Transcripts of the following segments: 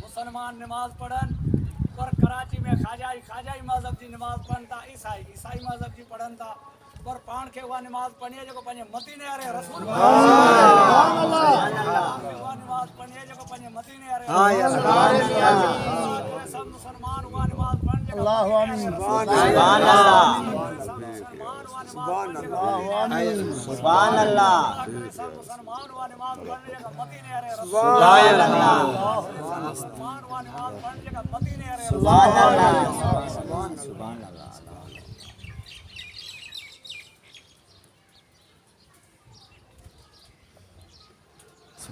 मुसलमान नमाज पढ़न पर कराची में खाजाई मजहब जी नमाज पढ़न था ईसाई मजहब जी पढ़न था पर पाण खे उहा नमाज पढ़णी आहे जेको पंहिंजे मदीने वारे रसूल नमाज पढ़णी आहे जेको पंहिंजे मदीने वारे सब मुसलमान उहा नमाज पढ़न जेको अल्लाह सुभान अल्लाह सब मुसलमान उहा नमाज पढ़न जेको मदीने वारे रसूल मुसलमान उहा नमाज पढ़न जेको मदीने वारे सुभान अल्लाह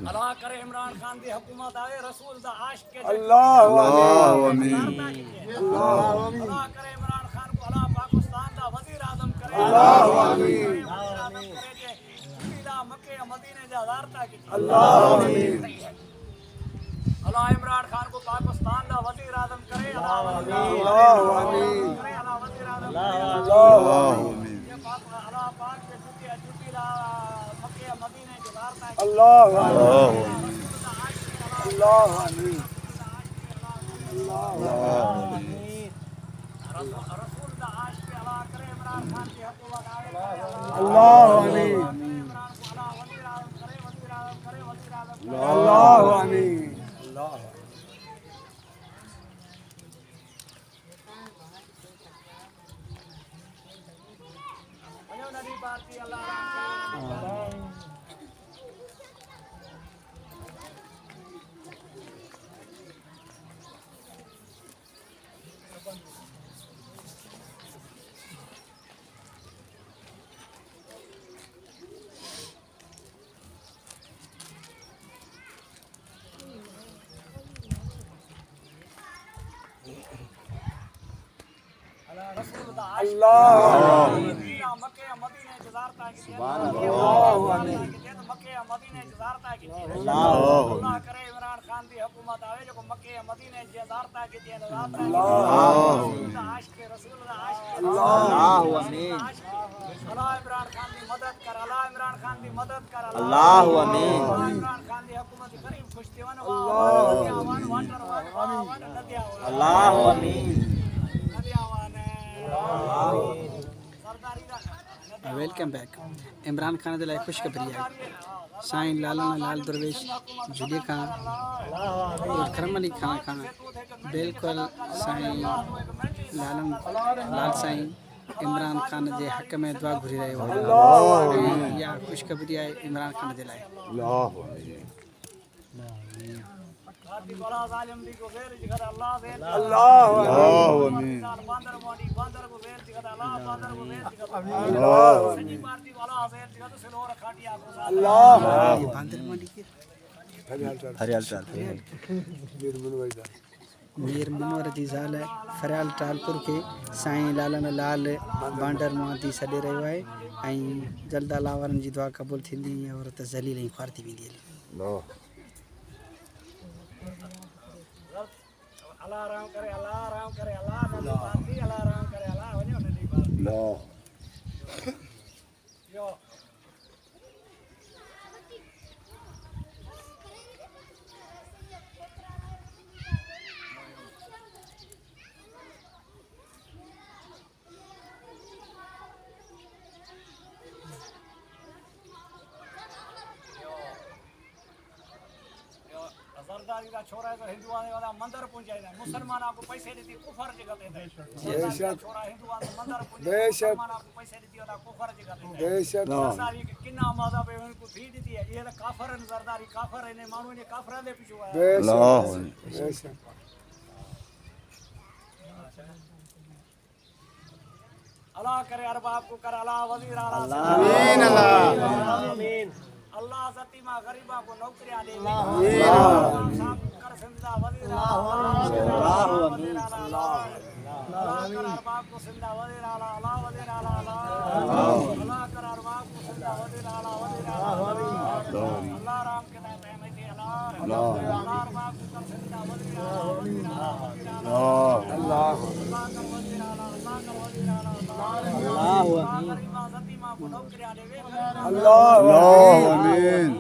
अल्लाह करे इमरान खान की हुकूमत आए रसूल दा आशिक के अल्लाह आमीन अल्लाह करे इमरान खान को अल्लाह पाकिस्तान दा वजीर आजम करे अल्लाह आमीन मक्के मदीने जा ज़ारता की अल्लाह आमीन अल्लाह इमरान खान को पाकिस्तान दा वजीर आजम करे अल्लाह आमीन करे अल्लाह वजीर आजम अल्लाह आमीन ये पाक अल्लाह पाक के जुटी ला मक्के मदीने के ज़ारता की अल्लाह अल्लाह आमीन रसूल दा आशिक अल्लाह करे इमरान खान की हुकूमत आए अल्लाह आमीन इमरान को अल्लाह वजीर आजम करे अल्लाह आमीन अल्लाह नदी भारती अल्लाह अल्लाह मक्के मदीने गुजारता की सुभान अल्लाह मक्के मदीने गुजारता की अल्लाह करे इमरान खान की हुकूमत आवे जो मक्के मदीने गुजारता की अल्लाह आशिक रसूल दा आशिक अल्लाह आमीन अल्लाह इमरान खान की मदद कर अल्लाह इमरान खान की मदद कर अल्लाह आमीन इमरान खान की हुकूमत करीम खुश देवन अल्लाह आमीन वेलकम बैक इमरान खान दे लाइ खुशखबरी है साईं लालन लाल दरवेश जुड़े खान और करम अली खान बिल्कुल साईं लालन लाल साईं इमरान खान जे हक़ में दुआ घुरी रहियो आहे या खुशखबरी आहे इमरान खान जे लाइ अल्लाह आमीन मीर मनोहर जी ज़ाल फरियाल टालपुर के साईं लालन लाल बांडर मां थी सॾे रहियो आहे ऐं जल्द अल्लाह वारनि जी दुआ क़बूल थींदी औरत ज़लील ऐं ख़्वार थी वेंदी अल्लाह राम करे अल्लाह नदी भारती अल्लाह राम करे अल्लाह वञो नदी भारती यो सरदारी का छोरा है तो हिंदुआ ने वाला मंदिर पहुंचाई है मुसलमान आपको पैसे देती कुफर जगह देते छोरा हिंदुआ ने मंदिर पहुंचाई मुसलमान आपको पैसे देती वाला कुफर जगह देते सरदारी के किन्ना मज़हब है उनको थी देती है ये काफर है सरदारी काफर है ने मानू ने काफर दे पीछे है अल्लाह करे अरबाब को कर अल्लाह वजीर आमीन आमीन अल्लाह सतीमा गरीबा को नौकरियां दे साहब कर सिंदा वजीर अल्लाह वजीर अल्लाह कर अरबाब को सिंदा वजीर अल्लाह वजीर अल्लाह कर अरबाब को सिंदा वजीर अल्लाह अल्लाह राम के नाम में थी अल्लाह अरबाब को कर सिंदा वजीर अल्लाह कर वजीर अल्लाह कर वजीर गरीबा सतीमा को नौकरियां दे अल्लाह आमीन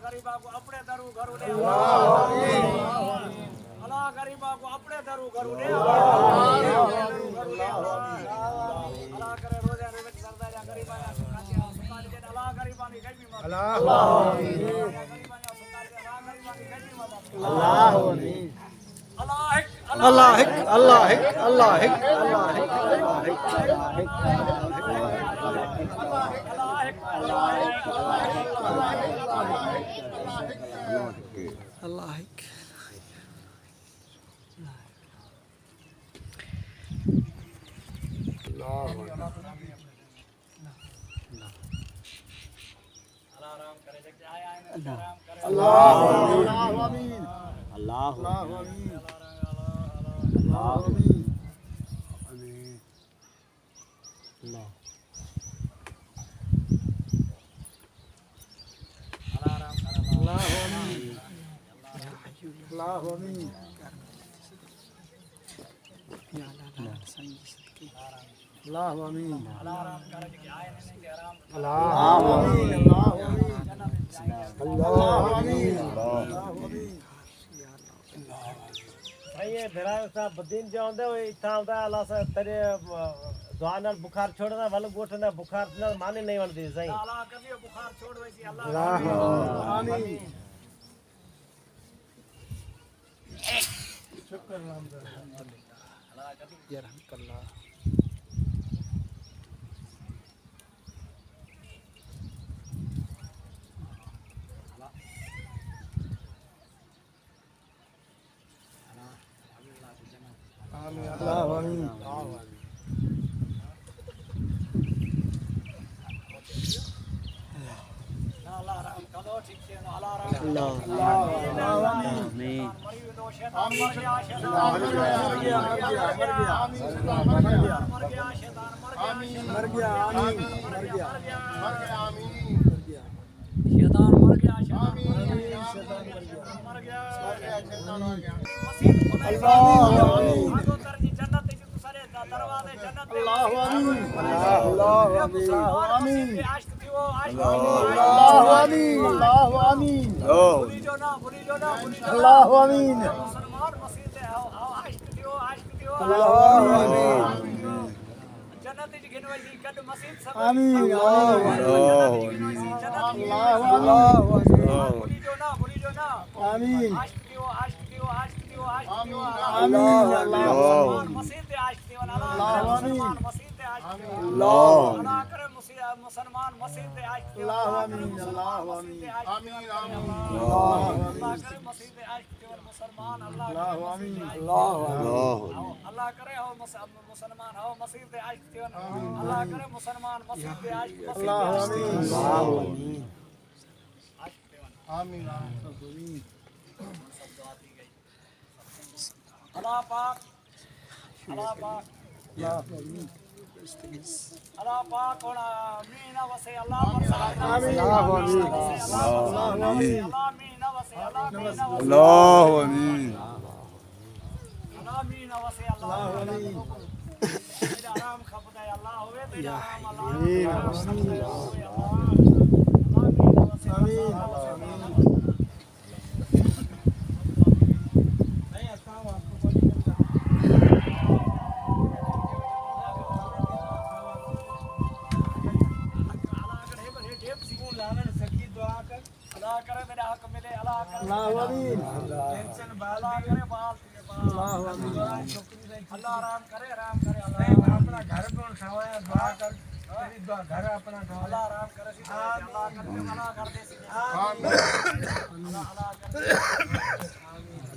गरीबा को अपने दरू घरू दे अल्लाह गरीबा को अपने दरू घरू दे अल्लाह करे रोजा रे सरदार गरीबा या सुखाल दे अल्लाह गरीबा ने कभी मत अल्लाह गरीबा ने सुखाल दे अल्लाह गरीबा ने कभी मत अल्लाह आमीन अल्लाह एक अल्लाह एक अल्लाह एक अल्लाह एक अल्लाह एक अल्लाह एक अल्लाह आमीन अल्लाह आमीन ये धरा सा बदीन जो आंदे वो इतना आंदा अल्लाह से तेरे दुआ नाल बुखार छोड़ना वाला गोठे ना बुखार नाल माने नहीं वणदी सही अल्लाह कभी बुखार छोड़ वैसी अल्लाह आमीन शुक्र अल्लाह कभी यरहमकल्लाह अल्लाह आमीन अल्लाह राम कदो ठीक से अल्लाह राम अल्लाह आमीन शैतान मर गया शैतान मर गया शैतान मर गया आमीन मर गया आमीन शैतान मर गया शैतान मर गया अल्लाह आमीन आगो कर जी जन्नत की तू सारे दरवाजे जन्नत अल्लाह आमीन अल्लाह आमीन आशिक थियो आशिक अल्लाह आमीन अल्लाह आमीन भूली जो ना अल्लाह आमीन मुसलमान मसीह से आशिक थियो अल्लाह आमीन जन्नत की गिनवाई कद मसीह सब आमीन अल्लाह भूली जो ना आमीन आशिक थियो आमीन अल्लाह मसीह से आशिक थियो अल्लाह आमीन मसीह से आशिक थियो अल्लाह करे मुसलमान मसीह से आशिक थियो अल्लाह आमीन अल्लाह आमीन अल्लाह करे मसीह से आशिक थियो मुसलमान अल्लाह आमीन अल्लाह करे हो मुसलमान हो मसीह से आशिक थियो अल्लाह करे मुसलमान मसीह से आशिक अल्लाह आमीन आमीन आमीन अल्लाह पाक اللہ پاک ہونا مین وسے اللہ مرسل آمین اللہ مین وسے اللہ مین وسے اللہ آمین اللہ مین وسے اللہ تیرا آرام کھپدا ہے اللہ ہوے تیرا آرام اللہ مین وسے اللہ کرے میرا حق ملے اللہ کرے ٹینشن بالا کرے بال اللہ آرام کرے اللہ اپنا گھر پر کھوایا دعا کر تیری دعا گھر اپنا کھوا اللہ آرام کرے اللہ کرے اللہ کر دے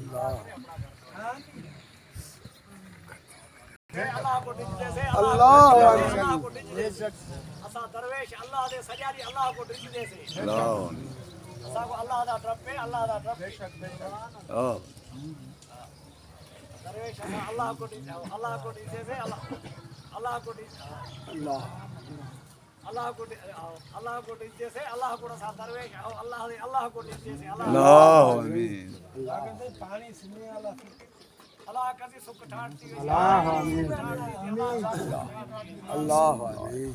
اللہ کرے اللہ کو ڈج دے اللہ کو ڈج دے اسا درویش اللہ دے سجاری اللہ کو ڈج دے سے اللہ اسا کو اللہ دا ڈرپ ہے اللہ دا ڈرپ درویش اللہ کو ڈج دے سے اللہ کو ڈج اللہ کو ڈج دے سے اللہ کو سا درویش اللہ کو ڈج دے سے اللہ آمین پانی سنے والا اللہ کبھی سکھ ٹھاڑتی اللہ آمین اللہ آمین